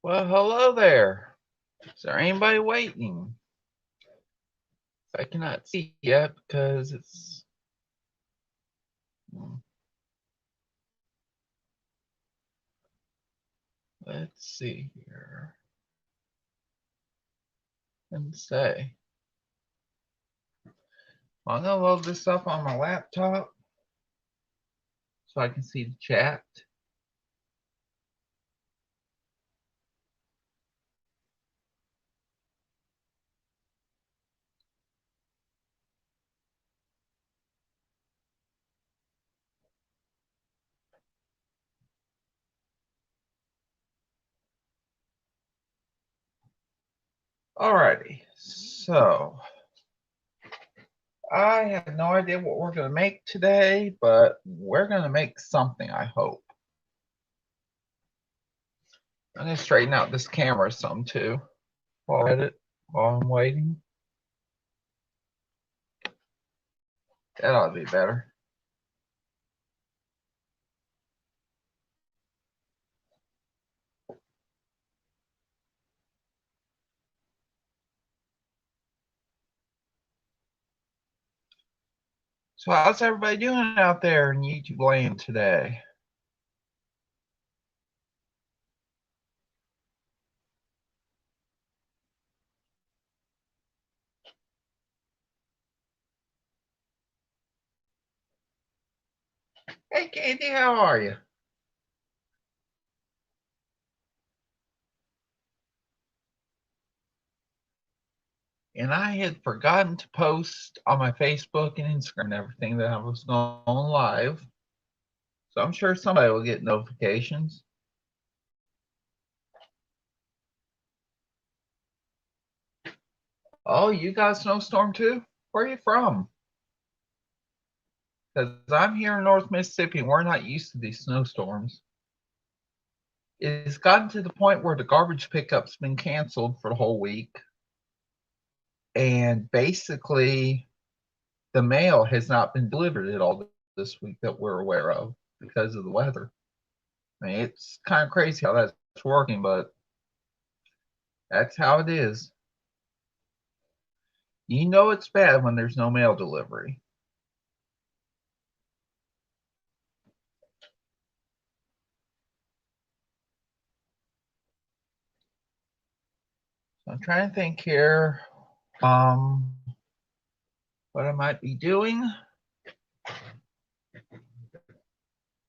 Well, hello there. Is there anybody waiting? I cannot see yet because it's. Let's see here. And say. I'm gonna load this up on my laptop so I can see the chat. Alrighty, so I have no idea what we're gonna make today, but we're gonna make something, I hope. I'm gonna straighten out this camera some too while I'm waiting. That ought to be better. So how's everybody doing out there in YouTube land today? Hey Candy, how are you? And I had forgotten to post on my Facebook and Instagram and everything that I was going live. So I'm sure somebody will get notifications. Oh, you got a snowstorm too? Where are you from? Because I'm here in North Mississippi and we're not used to these snowstorms. It's gotten to the point where the garbage pickup's been canceled for the whole week. And basically, the mail has not been delivered at all this week that we're aware of because of the weather. I mean, it's kind of crazy how that's working, but that's how it is. You know it's bad when there's no mail delivery. So I'm trying to think here what I might be doing.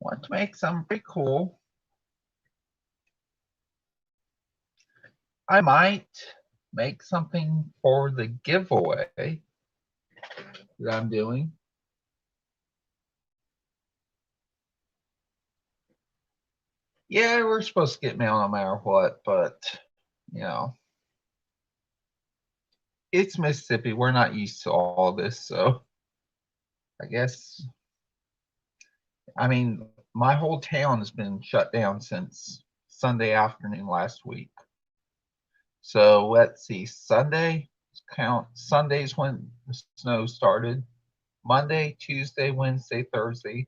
Want to make something pretty cool. I might make something for the giveaway that I'm doing. Yeah, we're supposed to get mail no matter what, but you know, it's Mississippi. We're not used to all this, so I guess. I mean, my whole town has been shut down since Sunday afternoon last week. So let's see, Sunday, count Sundays when the snow started. Monday, Tuesday, Wednesday, Thursday.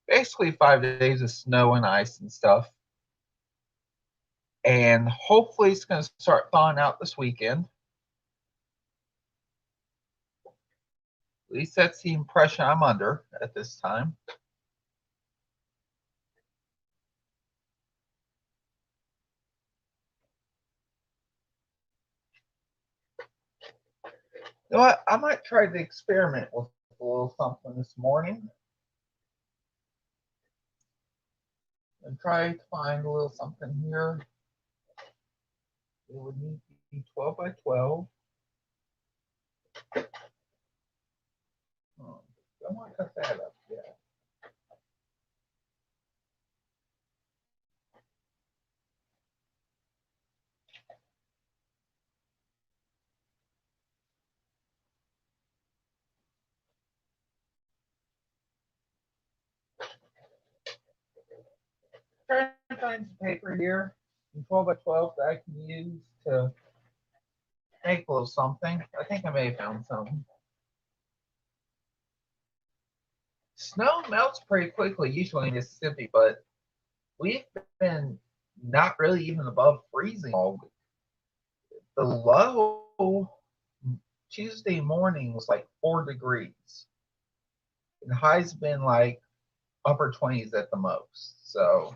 Basically 5 days of snow and ice and stuff. And hopefully it's going to start thawing out this weekend. At least that's the impression I'm under at this time. You know what? I might try to experiment with a little something this morning and try to find a little something here. It would need to be 12 by 12. I want to cut that up, yeah. Trying to find some paper here, 12 by 12 that I can use to make a little something. I think I may have found something. Snow melts pretty quickly usually in Mississippi, but we've been not really even above freezing all week. The low Tuesday morning was like 4 degrees. And high's been like upper 20s at the most. So,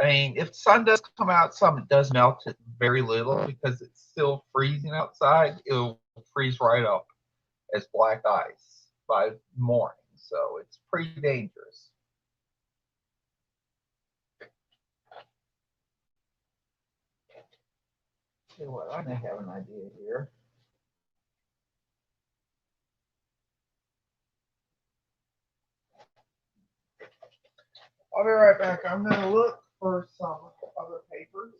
I mean, if the sun does come out some, it does melt it very little because it's still freezing outside. It'll freeze right up as black ice by morning. So it's pretty dangerous. Tell you what, I may have an idea here. I'll be right back. I'm going to look for some other papers.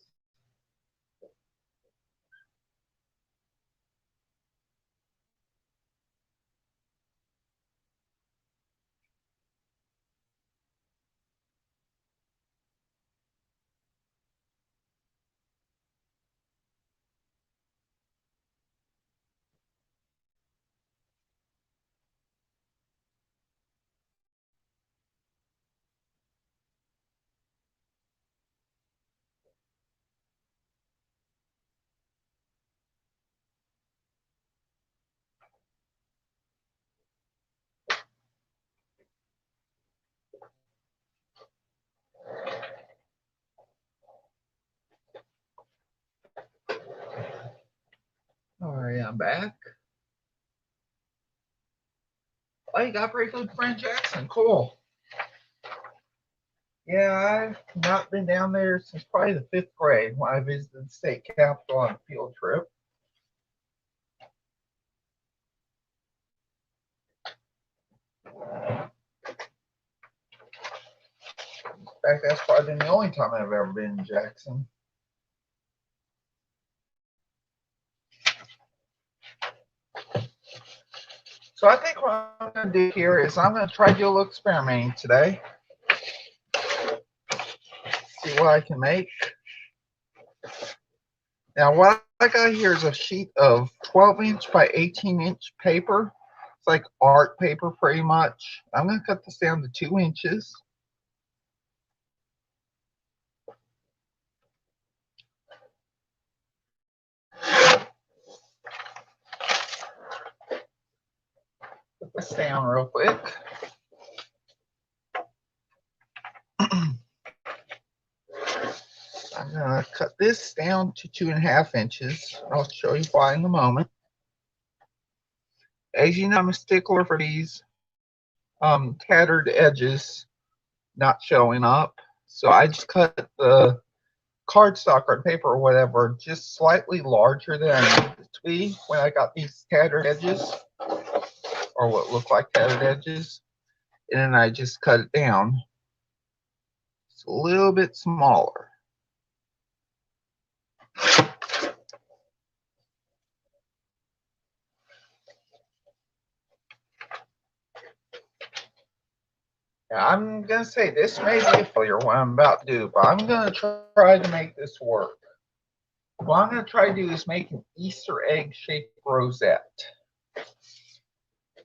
All right, I'm back. Oh, you got a pretty good friend, Jackson. Cool. Yeah, I've not been down there since probably the 5th grade when I visited the state capitol on a field trip. In fact, that's probably been the only time I've ever been in Jackson. So I think what I'm going to do here is I'm going to try to do a little experimenting today. See what I can make. Now what I got here is a sheet of 12-inch by 18-inch paper. It's like art paper pretty much. I'm going to cut this down to 2 inches. Put this down real quick. I'm going to cut this down to 2.5 inches. I'll show you why in a moment. As you know, I'm a stickler for these tattered edges not showing up. So I just cut the cardstock or paper or whatever just slightly larger than I needed it to be when I got these tattered edges, or what look like tattered edges. And then I just cut it down. It's a little bit smaller. Now, I'm going to say this may be a failure what I'm about to do, but I'm going to try to make this work. What I'm going to try to do is make an Easter egg shaped rosette.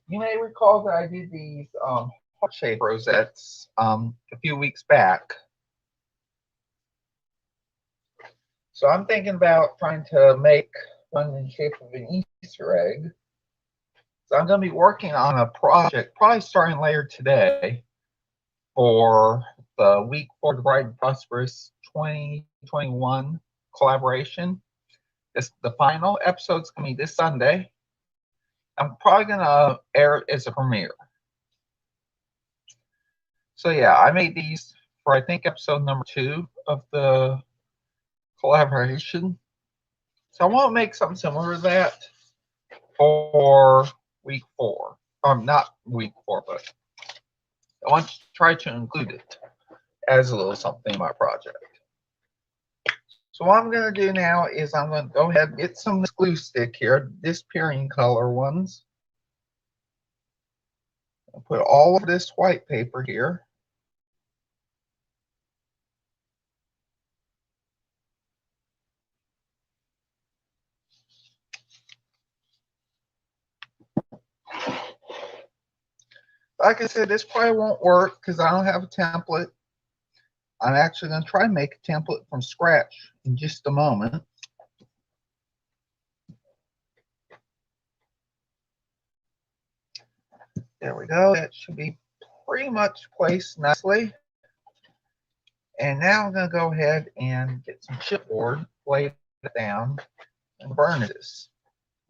You may recall that I did these heart-shaped rosettes a few weeks back. So I'm thinking about trying to make one in the shape of an Easter egg. So I'm going to be working on a project, probably starting later today, for the Week for the Bright and Prosperous 2021 collaboration. The final episode's going to be this Sunday. I'm probably going to air it as a premiere. So yeah, I made these for I think episode number 2 of the collaboration. So I want to make something similar to that for week 4. Not week 4, but I want to try to include it as a little something in my project. So what I'm going to do now is I'm going to go ahead and get some glue stick here, disappearing color ones. I'll put all of this white paper here. Like I said, this probably won't work because I don't have a template. I'm actually going to try and make a template from scratch in just a moment. There we go. That should be pretty much placed nicely. And now I'm going to go ahead and get some chipboard, lay it down, and burn this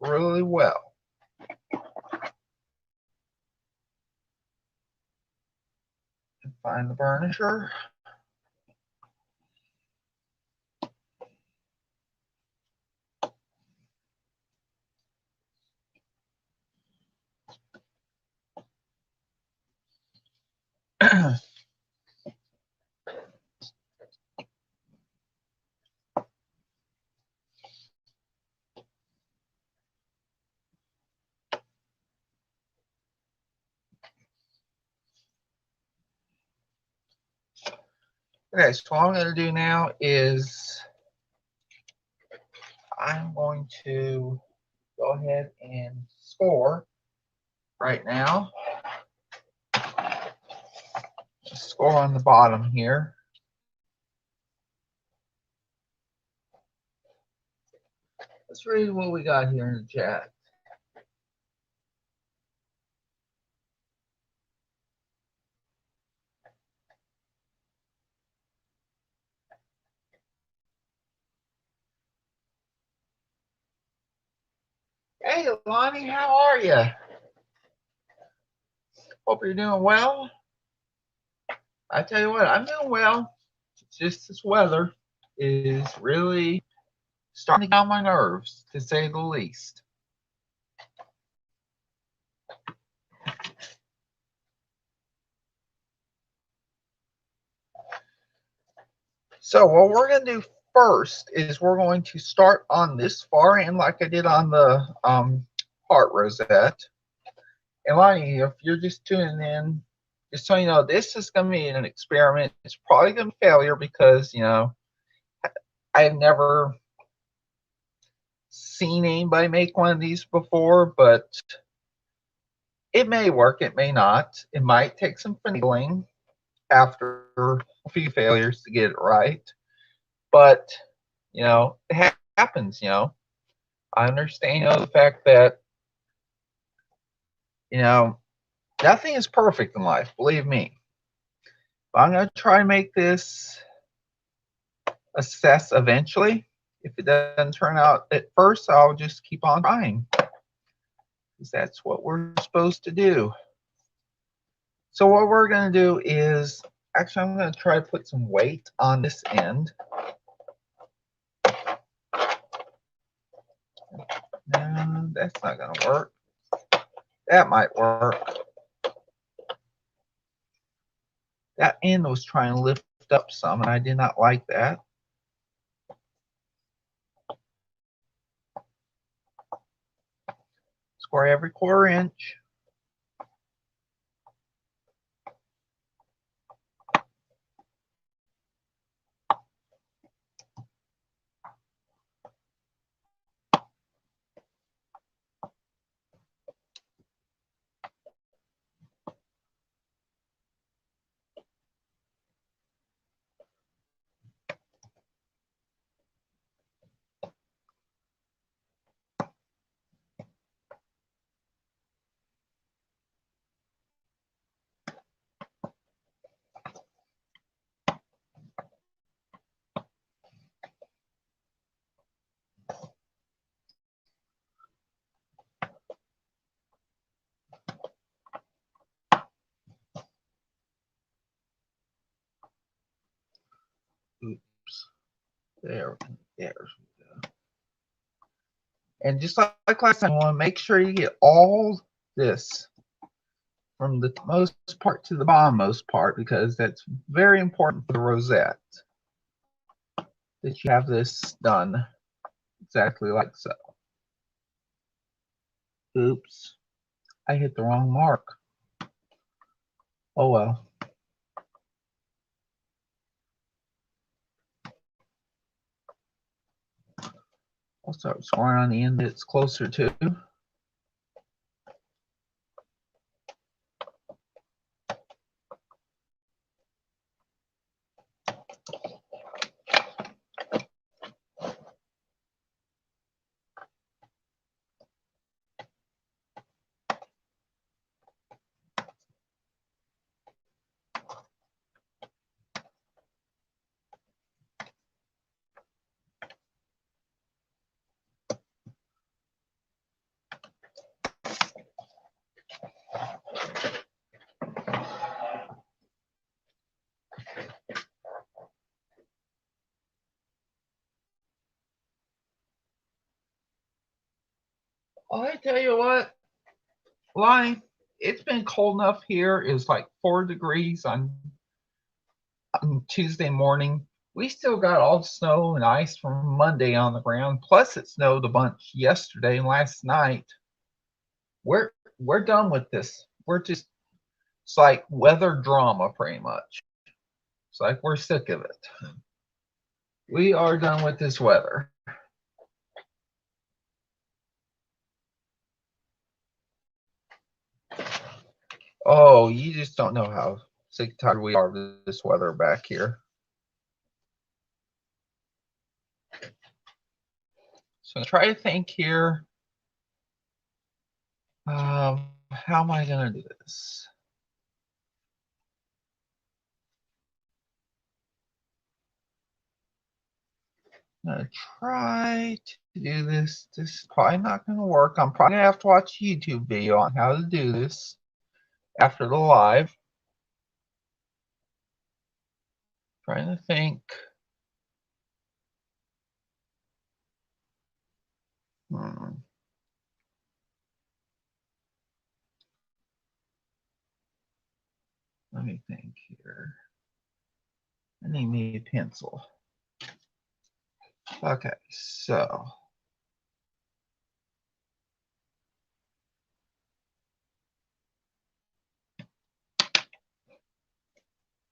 really well. And find the burnisher. Okay, so what I'm going to do now is I'm going to go ahead and score right now. Score on the bottom here. Let's read what we got here in the chat. Hey, Lonnie, how are you? Hope you're doing well. I tell you what, I'm doing well. It's just this weather is really starting to get on my nerves, to say the least. So what we're going to do first is we're going to start on this far end like I did on the heart rosette. And Lonnie, if you're just tuning in, just so you know, this is going to be an experiment. It's probably going to be a failure because, you know, I've never seen anybody make one of these before, but it may work, it may not. It might take some finagling after a few failures to get it right. But, you know, it happens, you know. I understand, you know, the fact that, you know, nothing is perfect in life, believe me. But I'm going to try and make this a success eventually. If it doesn't turn out at first, I'll just keep on trying. Because that's what we're supposed to do. So what we're going to do is, actually I'm going to try to put some weight on this end. No, that's not going to work. That might work. That end was trying to lift up some, and I did not like that. Score every 1/4 inch. Oops. There we go. And just like last time, I want to make sure you get all this from the most part to the bottommost part, because that's very important for the rosette, that you have this done exactly like so. Oops, I hit the wrong mark. Oh well. I'll start scoring on the end that it's closer to. Well, I tell you what, Lonnie, it's been cold enough here. It was like 4 degrees on Tuesday morning. We still got all the snow and ice from Monday on the ground. Plus, it snowed a bunch yesterday and last night. We're done with this. We're just it's like weather drama, pretty much. It's like we're sick of it. We are done with this weather. Oh, you just don't know how sick tired we are of this weather back here. So try to think here. How am I going to do this? I'm going to try to do this. This is probably not going to work. I'm probably going to have to watch a YouTube video on how to do this after the live. Trying to think. Let me think here. I need me a pencil. Okay, so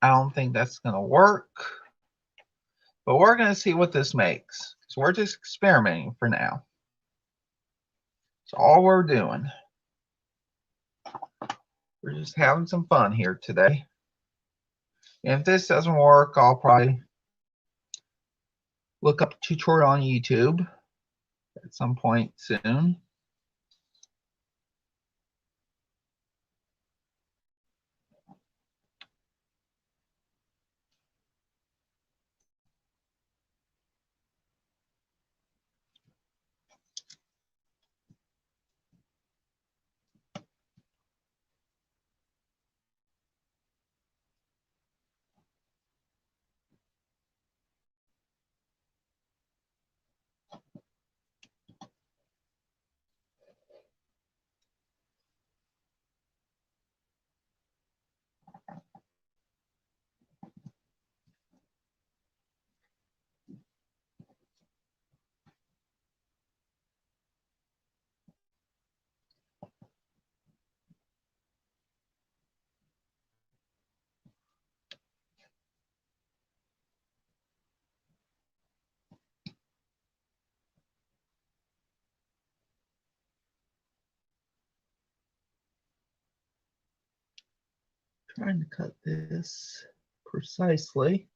I don't think that's going to work, but we're going to see what this makes. So we're just experimenting for now. That's all we're doing. We're just having some fun here today. And if this doesn't work, I'll probably look up a tutorial on YouTube at some point soon. Trying to cut this precisely.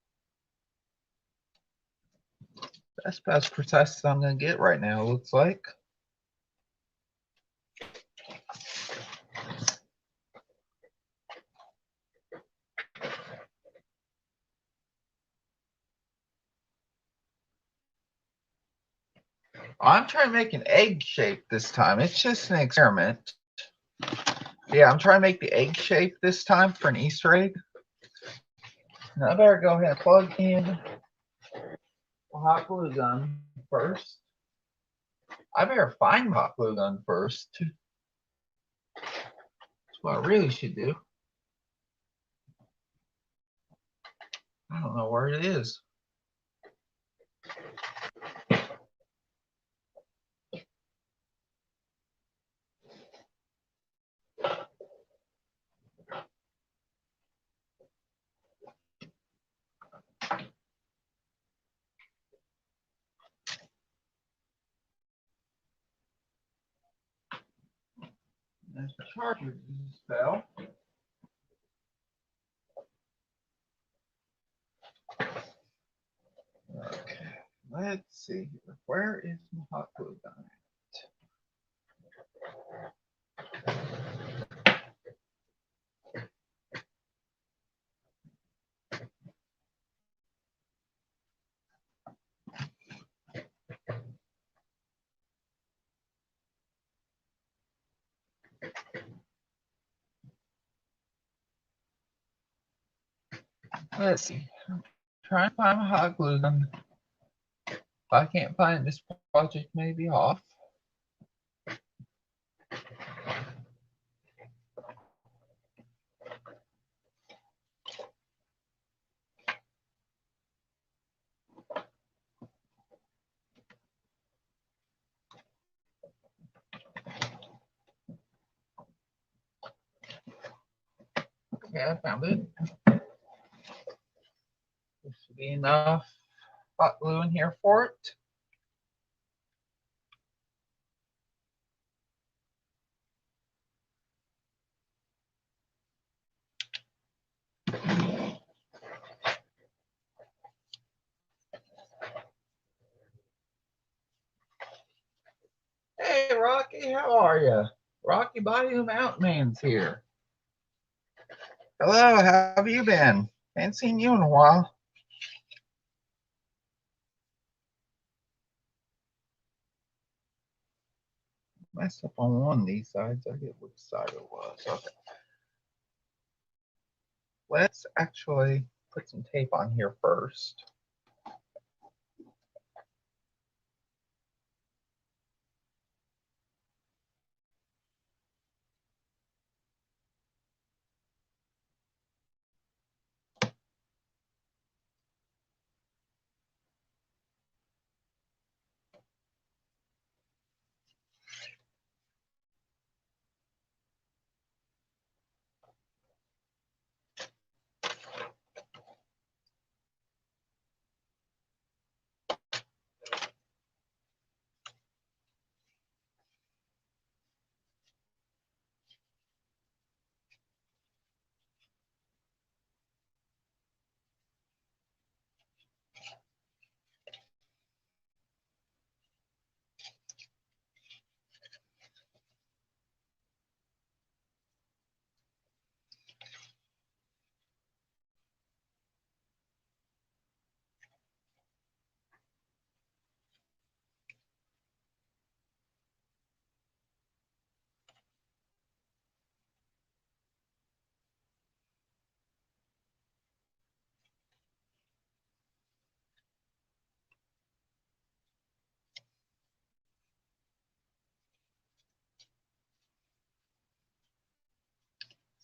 That's about as precise as I'm going to get right now, it looks like. I'm trying to make an egg shape this time. It's just an experiment. Yeah, I'm trying to make the egg shape this time for an Easter egg. Now I better go ahead and plug in a hot glue gun first. I better find the hot glue gun first. That's what I really should do. I don't know where it is. There's the charger just fell. Okay, let's see here. Where is my hot glue gun? Let's see. Try and find my hot glue gun. If I can't find this project, may be off. Okay, I found it. There should be enough hot glue in here for it. Hey, Rocky, how are you? Rocky Bayou Mountain Man's here. Hello, how have you been? Ain't seen you in a while. Messed up on one of these sides. I get which side it was. Okay. Let's actually put some tape on here first.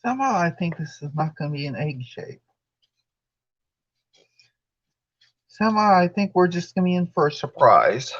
Somehow I think this is not going to be an egg shape. Somehow I think we're just going to be in for a surprise.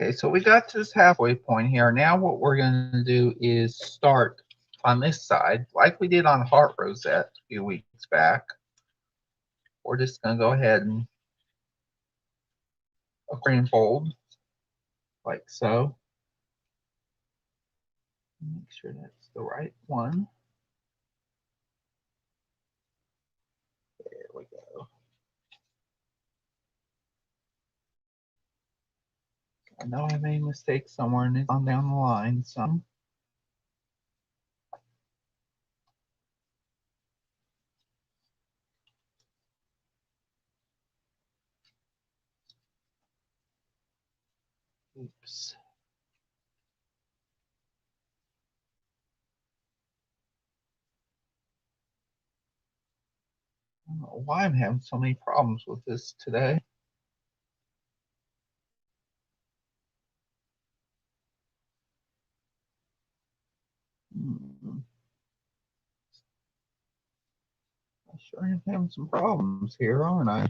Okay, so we got to this halfway point here. Now what we're going to do is start on this side, like we did on Heart Rosette a few weeks back. We're just going to go ahead and frame fold, like so. Make sure that's the right one. There we go. I know I made a mistake somewhere and it's on down the line some. Oops. I don't know why I'm having so many problems with this today. I sure am having some problems here, aren't I?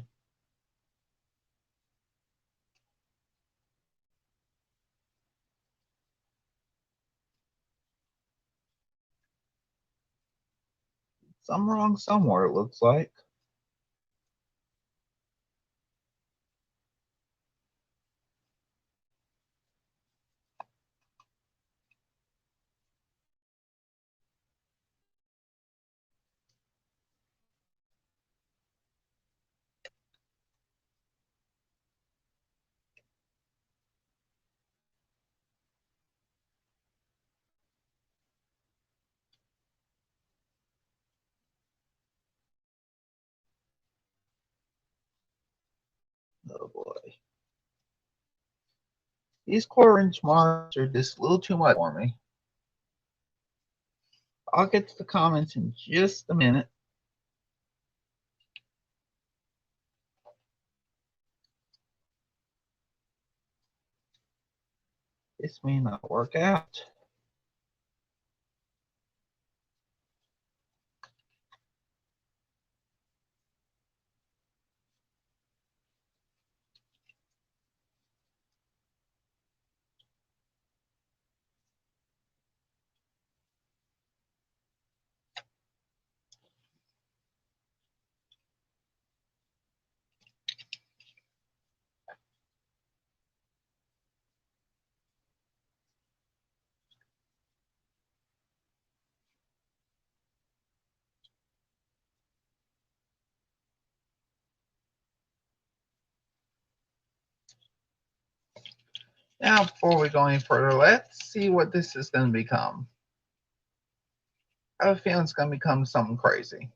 Something wrong somewhere, it looks like. Oh boy. These quarter-inch marks are just a little too much for me. I'll get to the comments in just a minute. This may not work out. Now, before we go any further, let's see what this is going to become. I have a feeling it's going to become something crazy.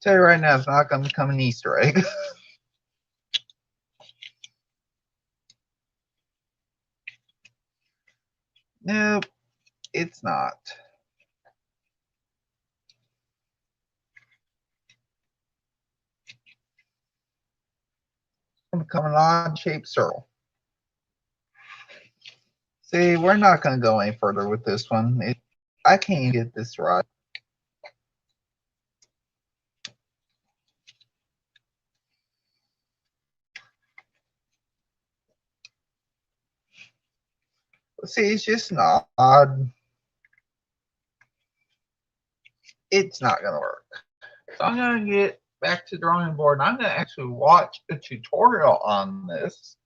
Tell you right now, it's not going to become an Easter egg. Nope, it's not. It's going to become an odd-shaped circle. See, we're not going to go any further with this one. I can't even get this right. See, it's just not odd. It's not going to work. So I'm going to get back to the drawing board, and I'm going to actually watch a tutorial on this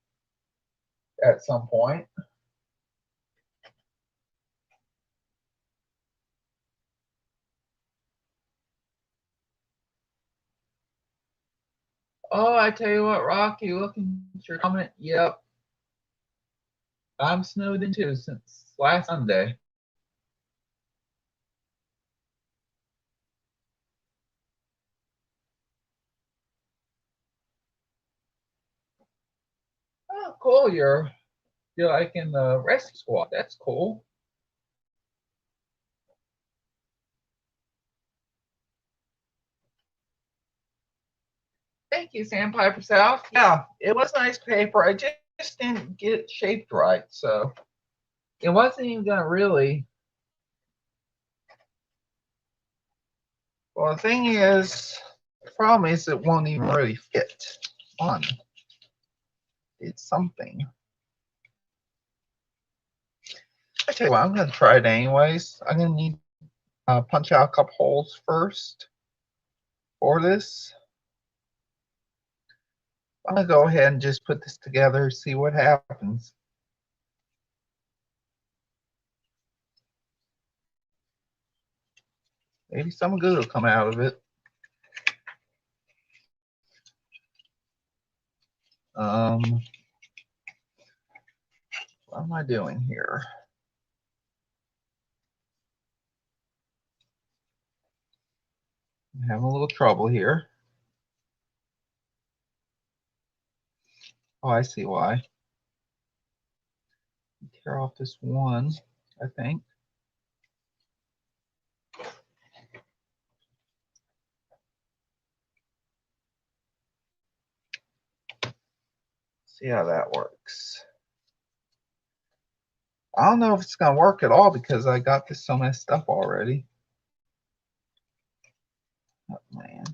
at some point. Oh, I tell you what, Rocky, looking at your comment, yep. I'm snowed in too since last Sunday. Oh, cool. You're like in the rescue squad. That's cool. Thank you, Sandpiper South. Yeah, it was nice paper. I just didn't get it shaped right, so it wasn't even gonna really. Well, the thing is, the problem is it won't even really fit on. It's something. I tell you what, I'm gonna try it anyways. I'm gonna need punch out a couple holes first for this. I'm gonna go ahead and just put this together, see what happens. Maybe something good will come out of it. What am I doing here? I'm having a little trouble here. Oh, I see why. Tear off this one, I think. See how that works. I don't know if it's going to work at all because I got this so messed up already. Oh, man.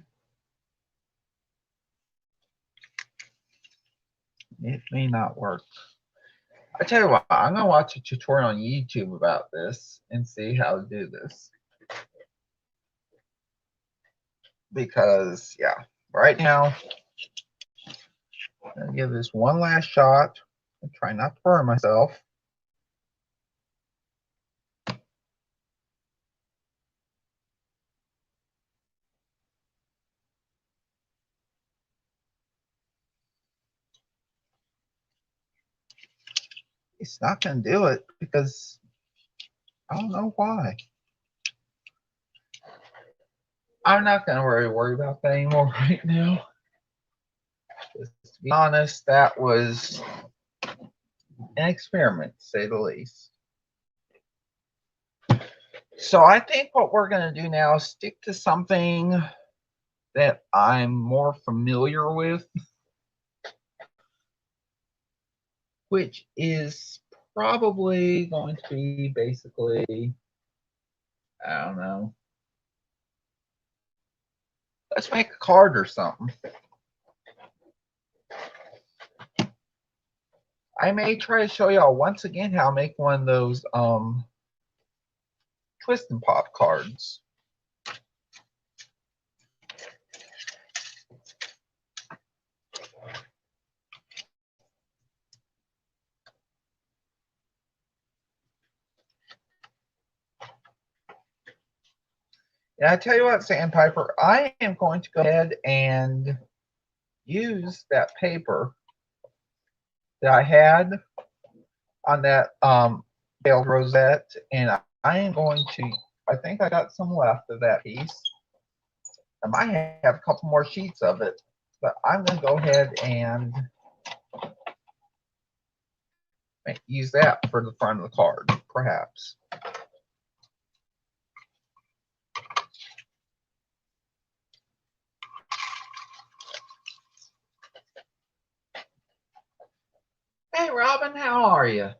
It may not work. I tell you what, I'm going to watch a tutorial on YouTube about this and see how to do this. Because, yeah, right now, I'm going to give this one last shot and try not to burn myself. It's not going to do it because I don't know why. I'm not going to really worry about that anymore right now. Just to be honest, that was an experiment, to say the least. So I think what we're going to do now is stick to something that I'm more familiar with, which is probably going to be basically, I don't know, let's make a card or something. I may try to show y'all once again how to make one of those twist and pop cards. And I tell you what, Sandpiper, I am going to go ahead and use that paper that I had on that veiled rosette, and I am going to, I think I got some left of that piece. I might have a couple more sheets of it, but I'm going to go ahead and use that for the front of the card, perhaps. Hey, Robin, how are you?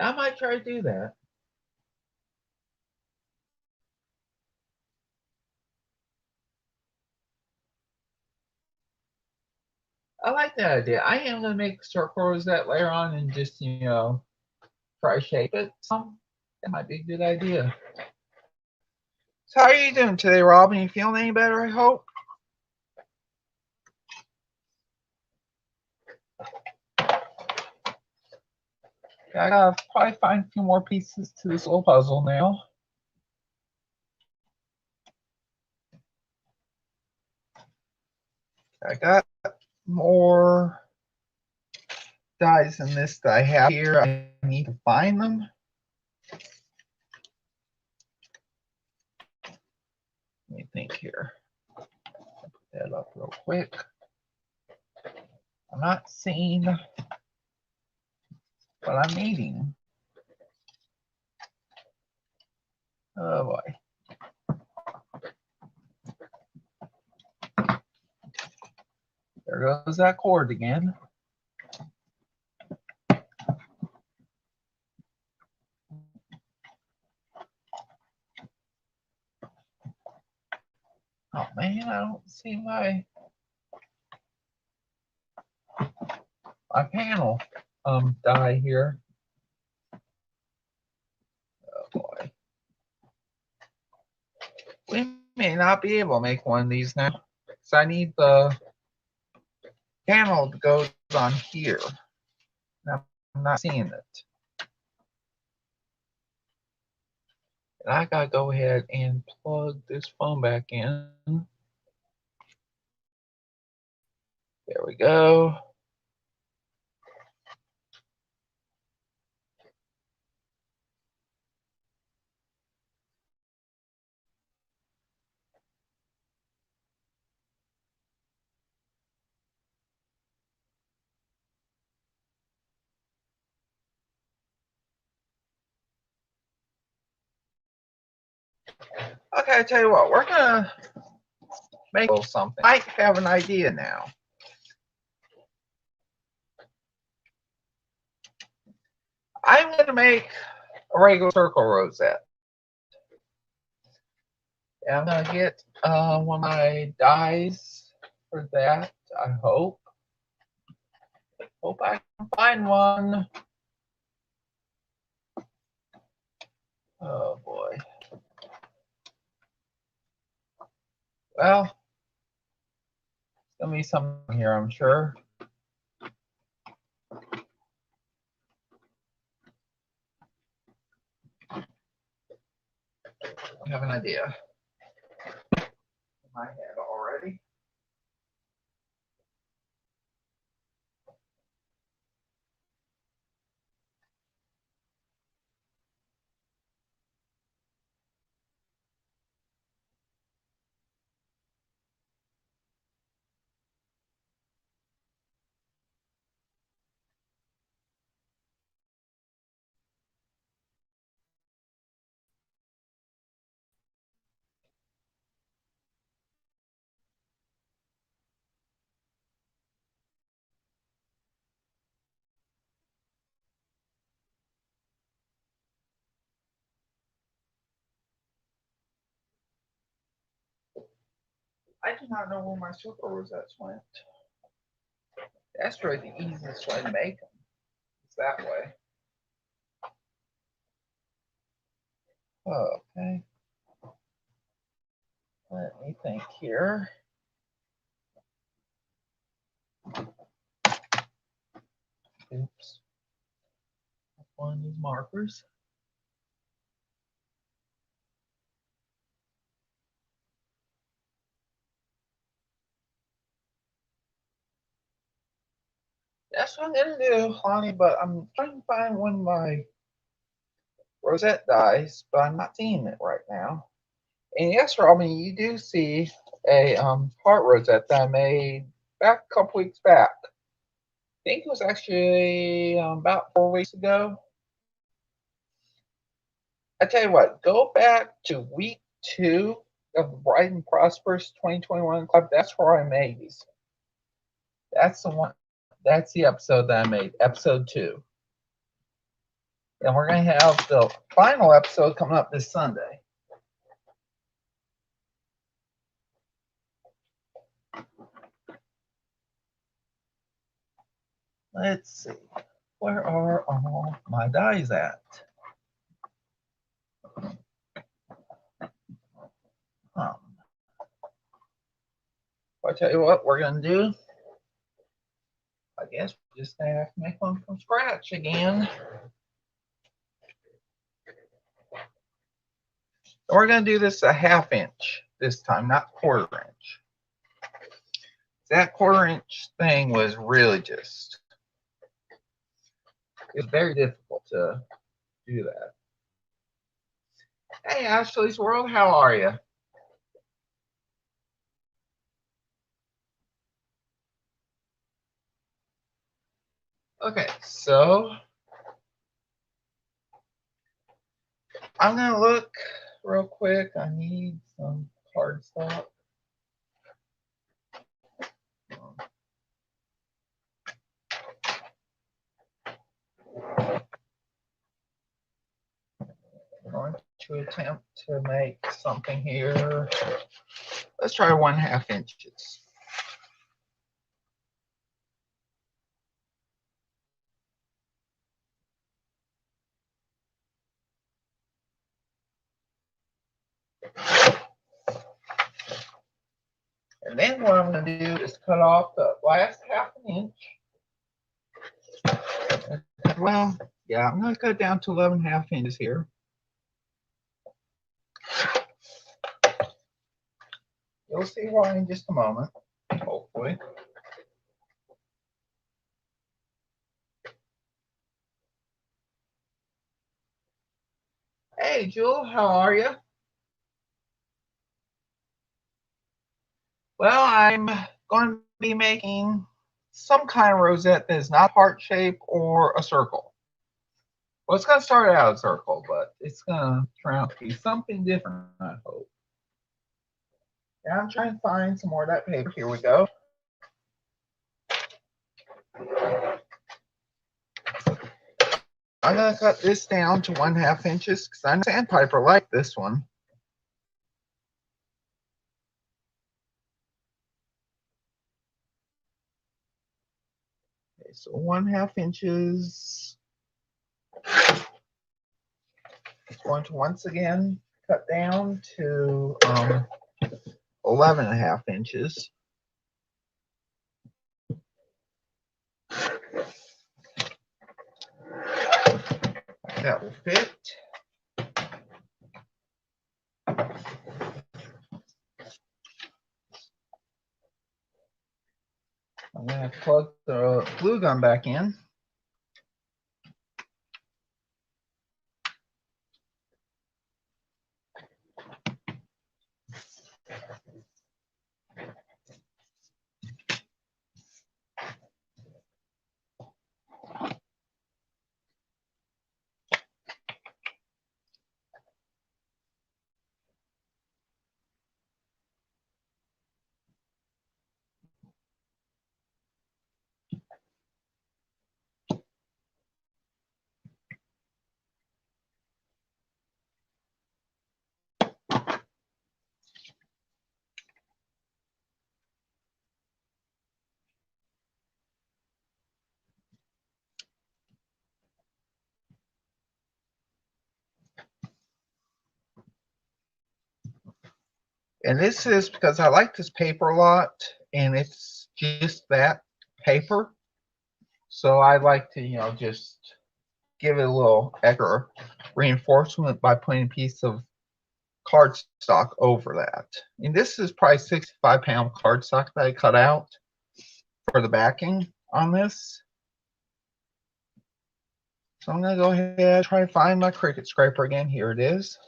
I might try to do that. I like that idea. I am going to make a circle rosette later on and just, you know, try to shape it some. That might be a good idea. So how are you doing today, Robin? You feeling any better, I hope? I gotta probably find a few more pieces to this little puzzle now. I got more dies than this that I have here. I need to find them. Let me think here. Put that up real quick. I'm not seeing what I'm needing. Oh boy. There goes that cord again. Oh man, I don't see my panel die here. Oh boy. We may not be able to make one of these now. So I need the panel that goes on here. Now, I'm not seeing it. And I gotta go ahead and plug this phone back in. There we go. Okay, I tell you what, we're gonna make a little something. I have an idea now. I'm gonna make a regular circle rosette. And I'm gonna get one of my dies for that. I hope. Hope I can find one. Oh boy. Well, there's gonna be something here, I'm sure. I have an idea in my head already. I do not know where my circle rosettes went. That's really the easiest way to make them. It's that way. Okay. Let me think here. Oops. One of these markers. That's what I'm gonna do, honey, but I'm trying to find one of my rosette dies, but I'm not seeing it right now. And yes, Robin, you do see a heart rosette that I made back a couple weeks back. I think it was actually about 4 weeks ago. I tell you what, go back to week 2 of the Bright and Prosperous 2021 Club. That's where I made these. That's the one. That's the episode that I made, episode 2. And we're going to have the final episode coming up this Sunday. Let's see. Where are all my dies at? I tell you what we're going to do. I guess we're just going to have to make one from scratch again. We're going to do this a 1/2 inch this time, not 1/4 inch. That 1/4 inch thing was really just, it was very difficult to do that. Hey, Ashley's World, how are you? Okay, so I'm going to look real quick. I need some cardstock. I'm going to attempt to make something here. Let's try 1/2 inches. And then what I'm going to do is cut off the last 1/2 inch. Well, yeah, I'm going to cut down to 11.5 inches here. You'll see why in just a moment, hopefully. Hey, Jewel, how are you? Well, I'm going to be making some kind of rosette that is not heart shape or a circle. Well, it's going to start out as a circle, but it's going to turn out to be something different, I hope. Now I'm trying to find some more of that paper. Here we go. I'm going to cut this down to 1/2 inches because I know sandpiper like this one. Okay, so 1/2 inches. It's going to once again cut down to 11.5 inches. That will fit. I'm going to plug the glue gun back in. And this is because I like this paper a lot, and it's just that paper. So I like to, just give it a little extra reinforcement by putting a piece of cardstock over that. And this is probably 65-pound cardstock that I cut out for the backing on this. So I'm going to go ahead and try to find my Cricut scraper again. Here it is.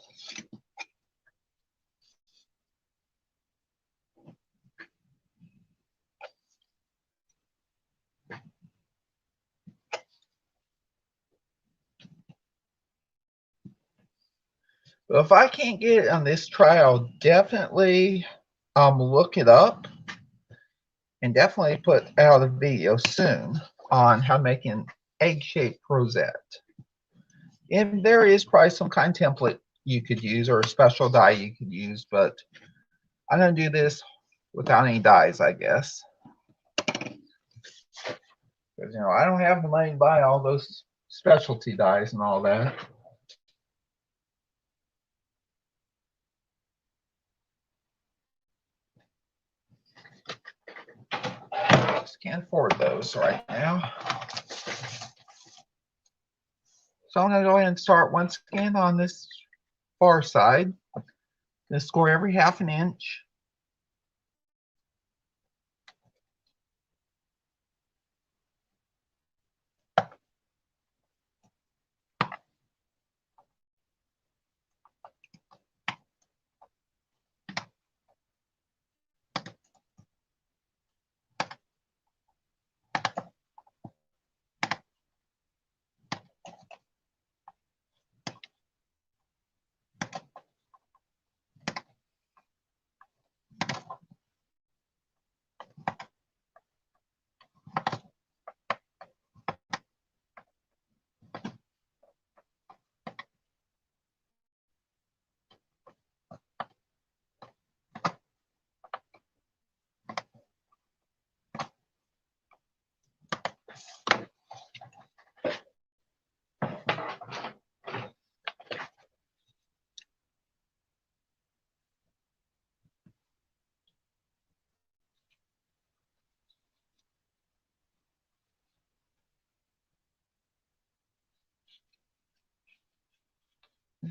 But if I can't get it on this try, I'll definitely look it up and definitely put out a video soon on how to make an egg-shaped rosette. And there is probably some kind of template you could use or a special die you could use, but I'm going to do this without any dies, I guess. Because, I don't have the money to buy all those specialty dies and all that. Just can't afford those right now. So I'm going to go ahead and start once again on this far side. I'm going to score every ½ an inch.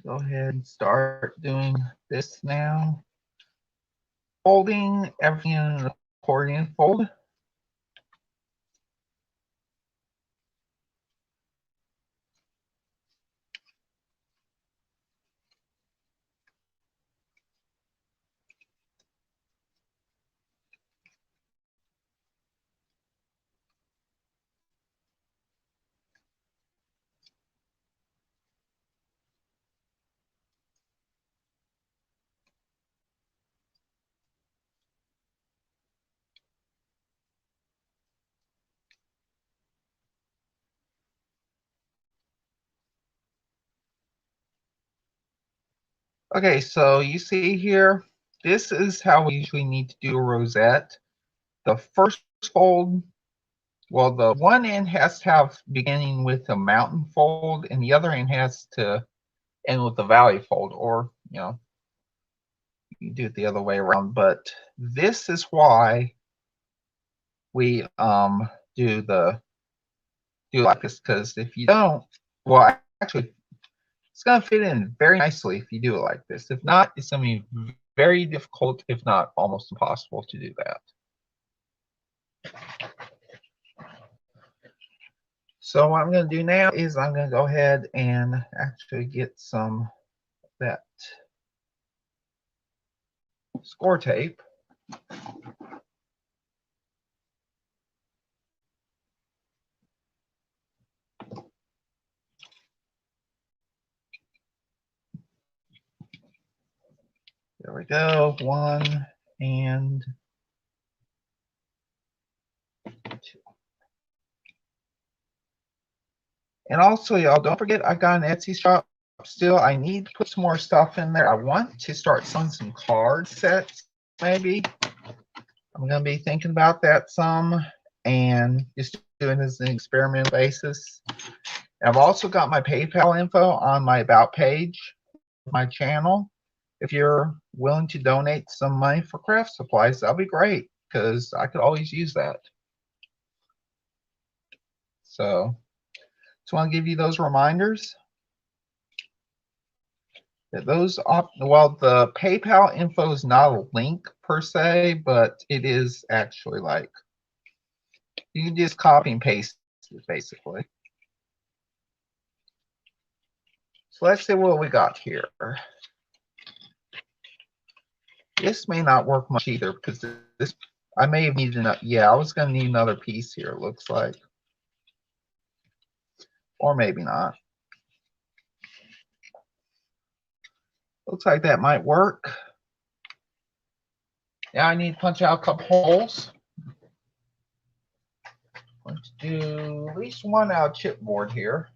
Go ahead and start doing this now. Folding everything in an accordion fold. Okay, so you see here, this is how we usually need to do a rosette. The first fold, well, the one end has to have beginning with a mountain fold, and the other end has to end with a valley fold, or, you can do it the other way around. But this is why we do like this, because if you don't, well, actually, it's going to fit in very nicely if you do it like this. If not, it's going to be very difficult, if not almost impossible, to do that. So what I'm going to do now is I'm going to go ahead and actually get some of that score tape. There we go. 1 and 2. And also, y'all, don't forget I got an Etsy shop still. I need to put some more stuff in there. I want to start selling some card sets, maybe. I'm going to be thinking about that some and just doing this as an experimental basis. And I've also got my PayPal info on my About page of my channel. if you're willing to donate some money for craft supplies, that'll be great because I could always use that. So just want to give you those reminders. Those well, the PayPal info is not a link per se, but it is actually like you can just copy and paste it basically. So let's see what we got here. This may not work much either because this I may have needed another. Yeah, I was going to need another piece here. It looks like, or maybe not. Looks like that might work. Now I need to punch out a couple holes. I'm going to do at least one out of chipboard here.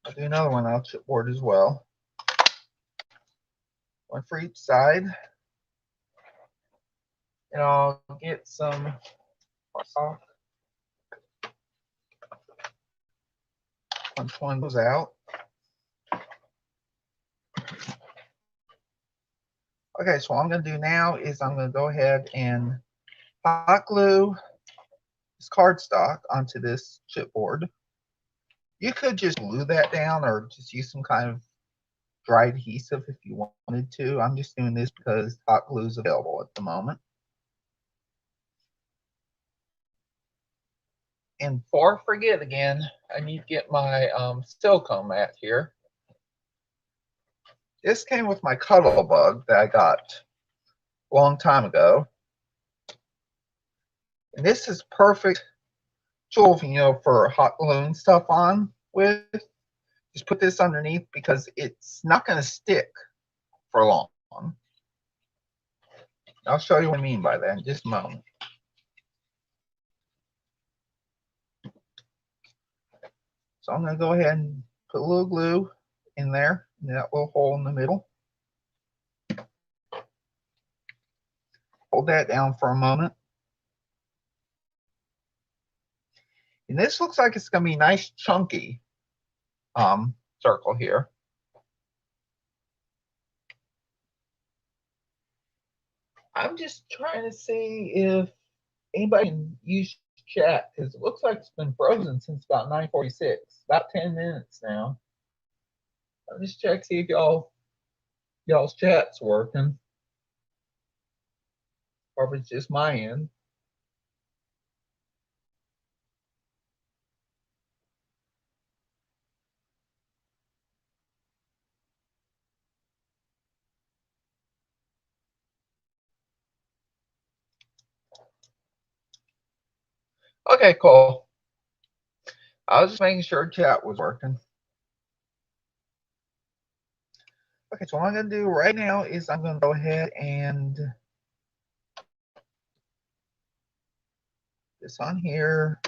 I'll do another one out of chipboard as well. One for each side. And I'll get some sock. Punch one goes out. Okay, so what I'm going to do now is I'm going to go ahead and hot glue this cardstock onto this chipboard. You could just glue that down or just use some kind of dry adhesive if you wanted to. I'm just doing this because hot glue is available at the moment. And before I forget again, I need to get my silicone mat here. This came with my cuddle bug that I got a long time ago. And this is perfect tool, for hot gluing stuff on with. Just put this underneath because it's not going to stick for long. I'll show you what I mean by that in just a moment. So I'm going to go ahead and put a little glue in there, in that little hole in the middle. Hold that down for a moment. And this looks like it's going to be a nice chunky circle here. I'm just trying to see if anybody can use chat because it looks like it's been frozen since about 9:46, about 10 minutes now. I'll just check see if y'all's chat's working, or if it's just my end. Okay, cool. I was just making sure chat was working. Okay, so what I'm going to do right now is I'm going to go ahead and this on here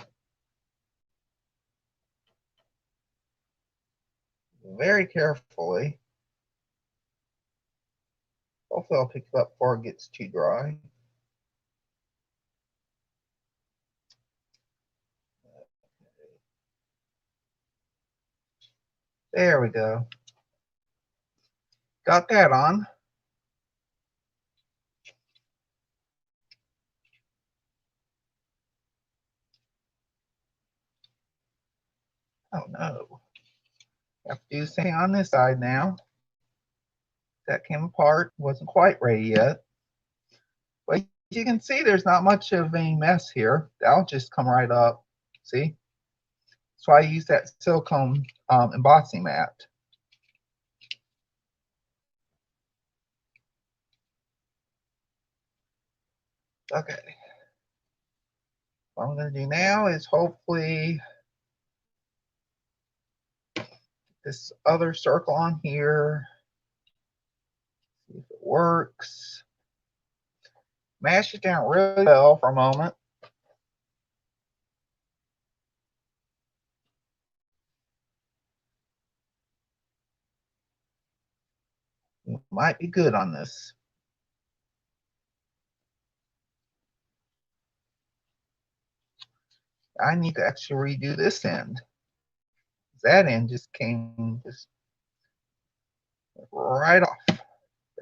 very carefully. Hopefully I'll pick it up before it gets too dry. There we go. Got that on. Oh no. Have to do the same on this side now. That came apart. Wasn't quite ready yet. But you can see there's not much of a mess here. That'll just come right up. See? That's why I use that silicone embossing mat. Okay. What I'm going to do now is hopefully this other circle on here. See if it works. Mash it down really well for a moment. Might be good on this. I need to actually redo this end. That end just came just right off,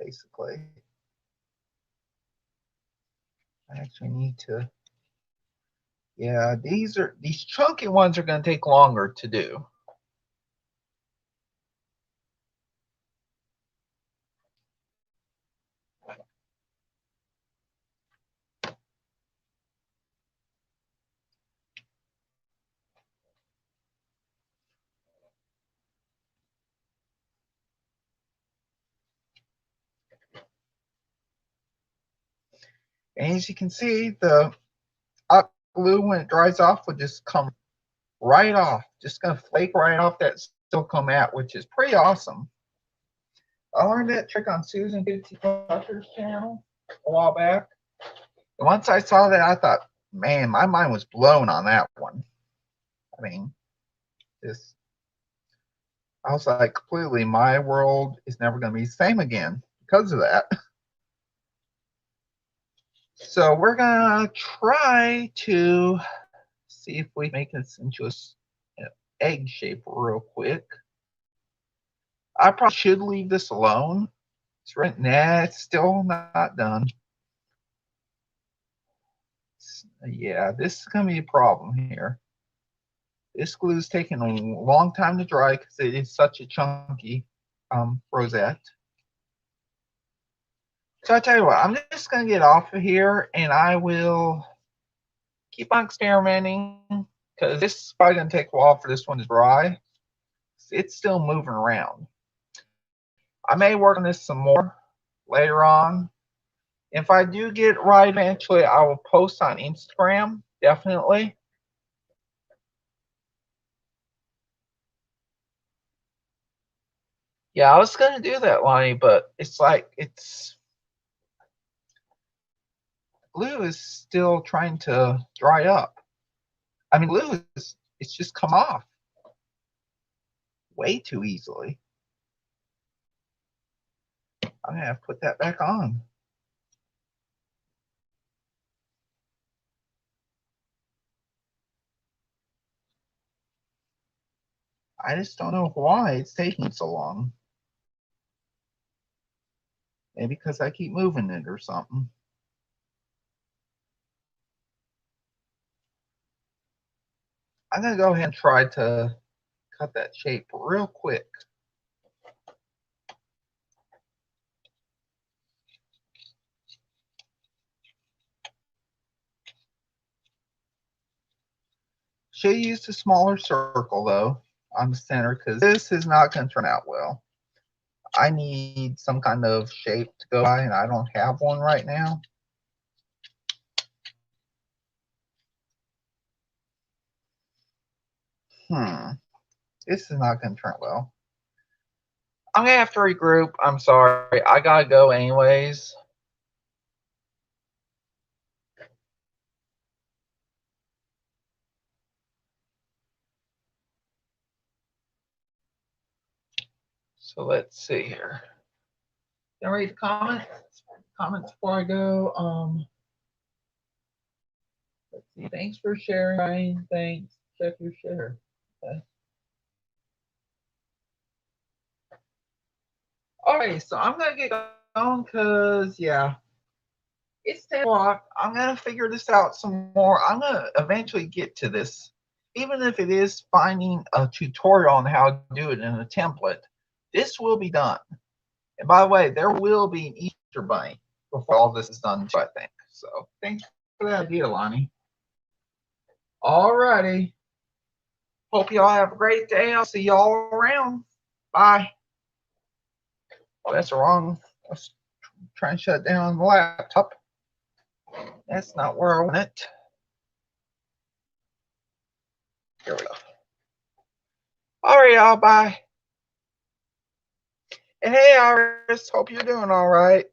basically. I actually need to, yeah, these chunky ones are going to take longer to do. And as you can see, the hot glue, when it dries off, will just come right off. Just going to flake right off that silicone mat, which is pretty awesome. I learned that trick on Susan Gootsie Clutcher's channel a while back. And once I saw that, I thought, man, my mind was blown on that one. I mean, just, I was like, clearly my world is never going to be the same again because of that. So we're going to try to see if we make this into a egg shape real quick. I probably should leave this alone. It's right, nah, it's still not done. Yeah, this is going to be a problem here. This glue is taking a long time to dry because it is such a chunky rosette. So I tell you what, I'm just going to get off of here and I will keep on experimenting because this is probably going to take a while for this one to dry. It's still moving around. I may work on this some more later on. If I do get it right eventually, I will post on Instagram, definitely. Yeah, I was going to do that, Lonnie, but it's like glue is still trying to dry up. I mean, glue is, it's just come off way too easily. I'm going to have to put that back on. I just don't know why it's taking so long. Maybe because I keep moving it or something. I'm going to go ahead and try to cut that shape real quick. Should use a smaller circle though on the center because this is not going to turn out well. I need some kind of shape to go by and I don't have one right now. This is not going to turn out well. I'm going to have to regroup. I'm sorry. I got to go anyways. So let's see here. Can I read the comments? Comments before I go. Let's see. Thanks for sharing, Ryan. Thanks. Check your share. Okay. All right, so I'm gonna get going because yeah, it's 10 o'clock. I'm gonna figure this out some more. I'm gonna eventually get to this, even if it is finding a tutorial on how to do it in a template. This will be done. And by the way, there will be an Easter bunny before all this is done too, I think. So thanks for that idea, Lonnie. All righty. Hope y'all have a great day. I'll see y'all around. Bye. Oh, that's wrong. Let's try and shut down the laptop. That's not where I want it. Here we go. All right, y'all. Bye. And hey, Iris. Hope you're doing all right.